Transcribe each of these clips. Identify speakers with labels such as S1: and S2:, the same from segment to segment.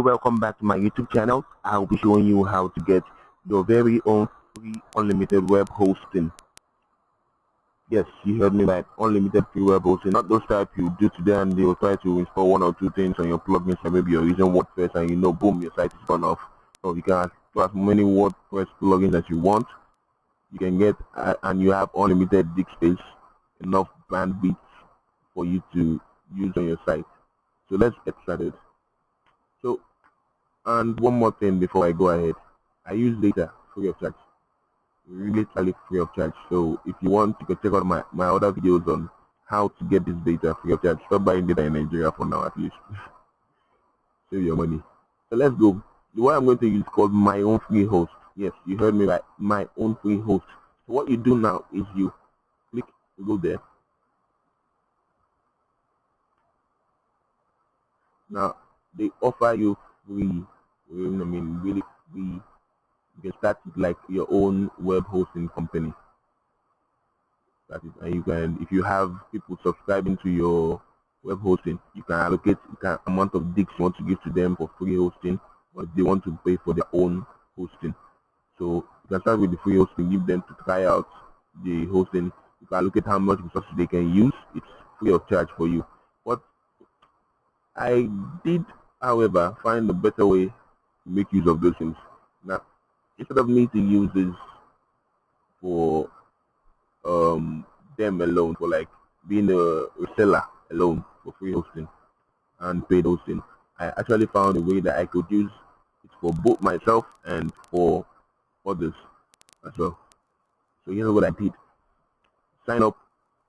S1: Welcome back to my YouTube channel. I'll be showing you how to get your very own free unlimited web hosting. Yes, you heard me right. Unlimited free web hosting. Not those type you do today and they'll try to install one or two things on your plugins, and maybe you're using WordPress and boom, your site is gone off. So you can do as many WordPress plugins as you want. You can get and you have unlimited disk space, enough bandwidth for you to use on your site. So let's get started. So, and one more thing before I go ahead, I use data free of charge, literally free of charge. So if you want, you can check out my other videos on how to get this data free of charge. Stop buying data in Nigeria for now, at least. Save your money. So let's go. The one I'm going to use is called my own free host. Yes, you heard me right, my own free host. So what you do now is you click, go there. Now they offer you free, really free. You can start with like your own web hosting company. That is, and you can, if you have people subscribing to your web hosting, you can allocate the amount of disks you want to give to them for free hosting, or if they want to pay for their own hosting. So you can start with the free hosting, give them to try out the hosting. You can allocate how much resources they can use. It's free of charge for you. What I did, however, find a better way to make use of those things. Now, instead of me to use this for them alone, for like being a reseller alone for free hosting and paid hosting, I actually found a way that I could use it for both myself and for others as well. So here's what I did. Sign up.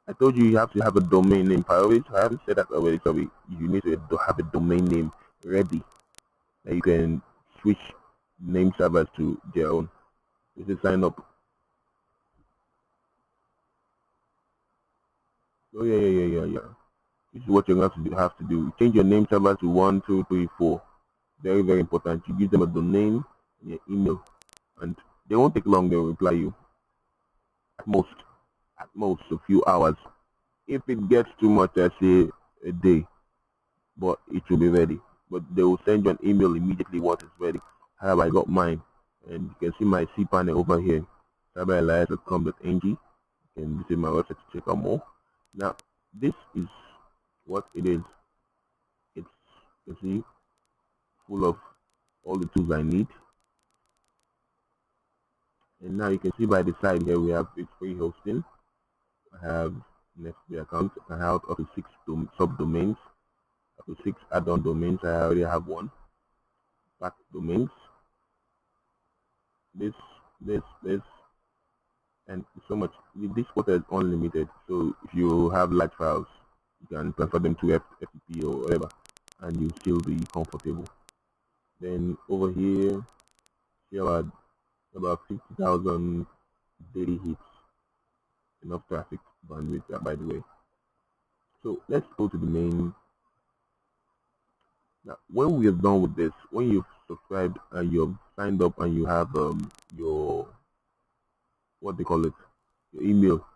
S1: I told you have to have a domain name. I haven't said that already. Sorry, you need to have a domain name ready that you can switch name servers to their own. This is sign up. Oh yeah. This is what you're going to have to do. Change your name server to 1, 2, 3, 4. Very, very important. You give them a domain and your email, and they won't take long. They'll reply you. At most a few hours. If it gets too much, I say a day, but it will be ready. But they will send you an email immediately once it's ready. How I got mine, and you can see my cPanel over here, cyberelias.com.ng. You can visit my website to check out more. Now, this is what it is. It's, you see, full of all the tools I need. And now you can see by the side here we have it's free hosting. I have Nextdoor account. I have up to 6 subdomains, up to 6 add-on domains. I already have one. Back domains. This, and so much. This quarter is unlimited. So if you have large files, you can transfer them to FTP or whatever, and you still be comfortable. Then over here, you have about 50,000 daily hits. Enough traffic bandwidth, by the way. So let's go to the main. Now, when we are done with this, when you've subscribed and you've signed up and you have your what they call it, your email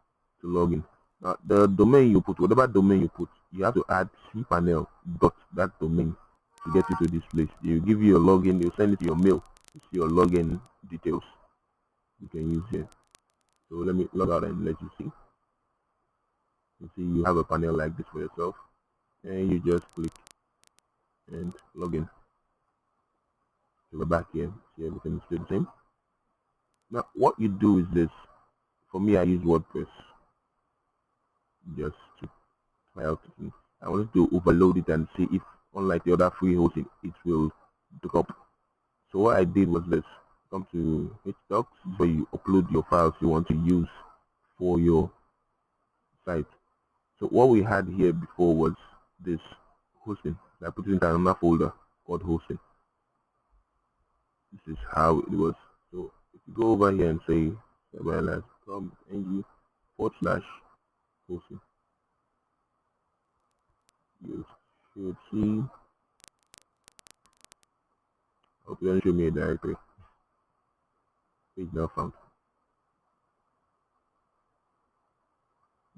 S1: to log in. Now, the domain you put, whatever domain you put, you have to add cPanel dot that domain to get you to this place. They will give you a login. They'll send it to your mail. It's your login details you can use here. So let me log out and let you see. You see you have a panel like this for yourself, and you just click and log in. So we're back here. See, everything is still the same. Now what you do is this. For me, I use WordPress just to try out. I wanted to overload it and see if, unlike the other free hosting, it will drop. So what I did was this. Come to HDocs where you upload your files you want to use for your site. So what we had here before was this hosting. I put it in another folder called hosting. This is how it was. So if you go over here and say cyberelias.com.ng /hosting, you should see. Hope you don't show me a directory. Page now found.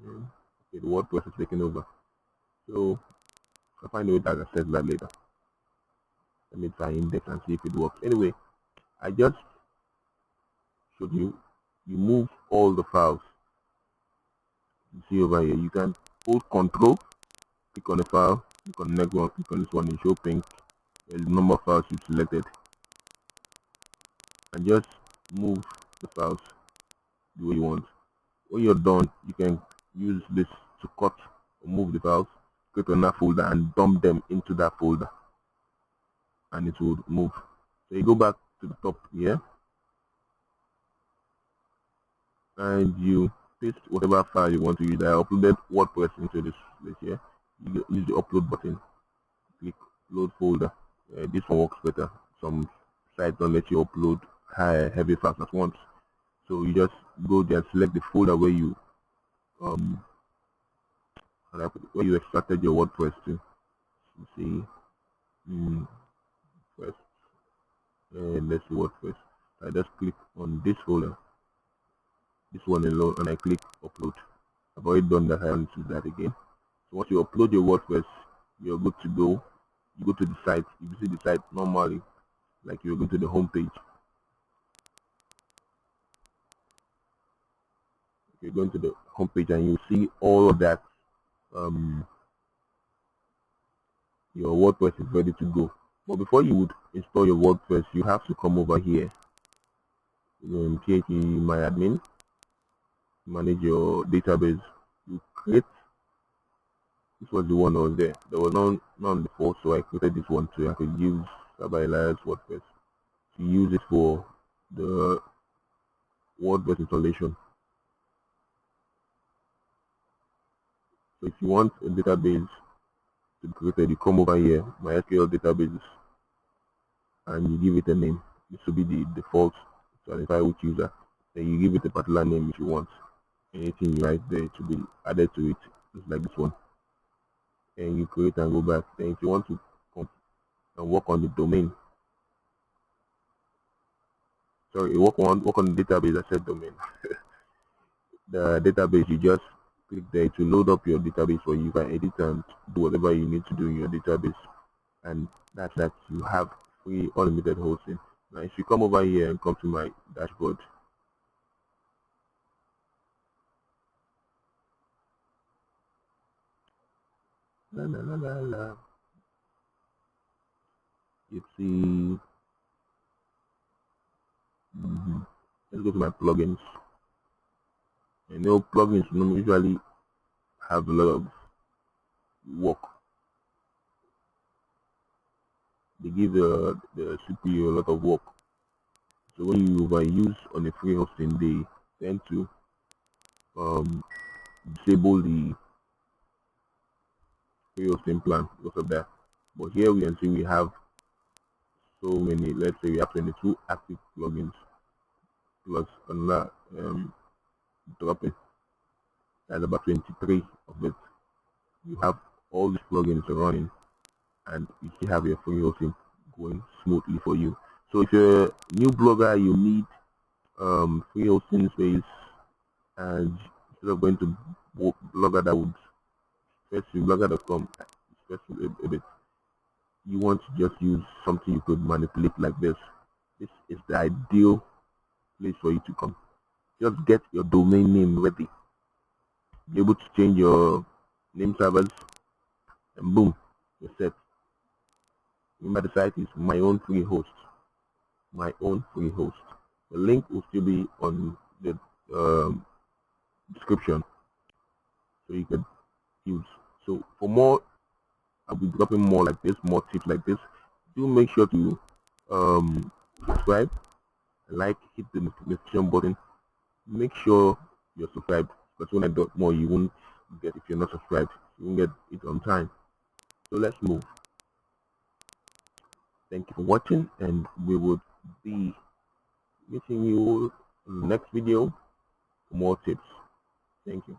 S1: Okay, the WordPress is taking over. So I'll find a way to access that later. Let me try index and see if it works. Anyway, I just showed you. You move all the files. You see over here. You can hold Control, click on the file, click on the next one, click on this one, and show pink the number of files you selected, and just move the files the way you want. When you're done, you can use this to cut or move the files, click on that folder and dump them into that folder, and it will move. So you go back to the top here and you paste whatever file you want to use. I uploaded WordPress into this place here. You use the upload button, click load folder. This one works better. Some sites don't let you upload heavy files at once, so you just go there and select the folder where you where you extracted your WordPress to. You see, first, and let's see WordPress. I just click on this folder, this one alone, and I click upload. I've already done that. I don't do that again. So once you upload your WordPress, you're good to go. You go to the site. You see the site normally, like you're going to the home page. You're going to the home page and you see all of that. Your WordPress is ready to go. But before you would install your WordPress, you have to come over here. In PHP My Admin, manage your database. You create. This was the one that was there. There was none before, so I created this one too. I could use Elias WordPress to use it for the WordPress installation. So if you want a database to be created, you come over here, MySQL databases, and you give it a name. This will be the default to identify which user. Then you give it a particular name if you want. Anything you write there to be added to it, just like this one. And you create and go back. Then if you want to come and work on the domain, sorry, work on the database. I said domain. The database, you just click there to load up your database, or you can edit and do whatever you need to do in your database. And that's that. You have free unlimited hosting. Now if you come over here and come to my dashboard, you see, let's go to my plugins. I know plugins usually have a lot of work. They give the CPU a lot of work. So when you overuse on a free hosting, they tend to disable the free hosting plan because of that. But here we can see we have so many. Let's say we have 22 active plugins plus another dropping. That's about 23 of it. You have all these plugins running, and you still have your free hosting going smoothly for you. So if you're a new blogger, you need free hosting space, and instead of going to blogger that would stress you, blogger.com stress you a bit, you want to just use something you could manipulate like this. This is the ideal place for you to come. Just get your domain name ready. Be able to change your name servers, and boom, you're set. Remember, the site is my own free host. My own free host. The link will still be on the description, so you can use. So for more, I'll be dropping more like this, more tips like this. Do make sure to subscribe, like, hit the notification button. Make sure you're subscribed, because when I drop more, you won't get, if you're not subscribed, you won't get it on time. So let's move. Thank you for watching, and we will be meeting you in the next video for more tips. Thank you.